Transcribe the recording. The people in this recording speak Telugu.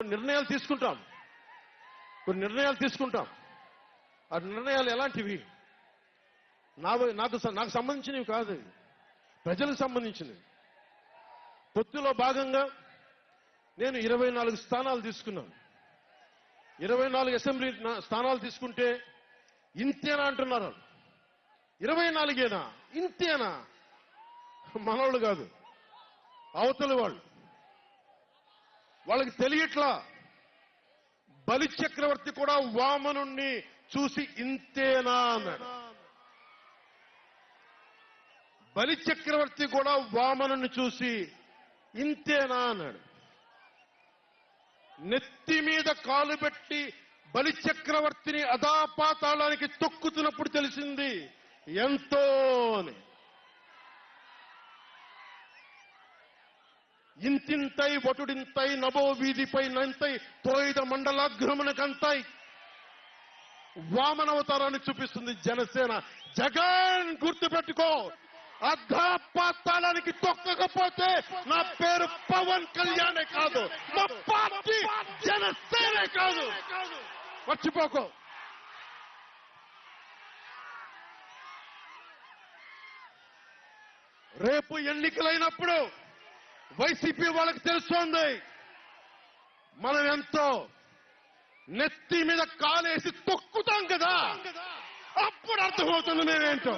నిర్ణయాలు తీసుకుంటాం. కొన్ని నిర్ణయాలు తీసుకుంటాం. ఆ నిర్ణయాలు ఎలాంటివి? నాకు సంబంధించినవి కాదు, ప్రజలకు సంబంధించినవి. పొత్తులో భాగంగా నేను 24 స్థానాలు తీసుకున్నాను. 24 అసెంబ్లీ స్థానాలు తీసుకుంటే ఇంతేనా అంటున్నారు. 24ఏనా? ఇంతేనా? మనవాళ్ళు కాదు, అవతలి వాళ్ళు. వాళ్ళకి తెలియట్లా. బలి చక్రవర్తి కూడా వామనుణ్ణి చూసి ఇంతేనా అన్నాడు. బలి చక్రవర్తి కూడా వామనుణ్ణి చూసి ఇంతేనా అన్నాడు. నెత్తి మీద కాలు పెట్టి బలి చక్రవర్తిని అధాపాతాళానికి తొక్కుతున్నప్పుడు తెలిసింది ఎంతో అని. ఇంతింతై వటుడింతై నభో వీధిపై నంతై తోయిద మండలాగ్రమునకంతై వామనవతారాన్ని చూపిస్తుంది జనసేన. జగన్ గుర్తుపెట్టుకో, అధాపాతాళానికి తొక్కకపోతే నా పేరు పవన్ కళ్యాణే కాదు, మా పార్టీ జనసేనే కాదు. మర్చిపోకో. రేపు ఎన్నికలైనప్పుడు వైసీపీ వాళ్ళకి తెలుస్తోంది మనం ఎంతో. నెత్తి మీద కాలేసి తొక్కుతాం కదా, అప్పుడు అర్థమవుతుంది నేనేంటో.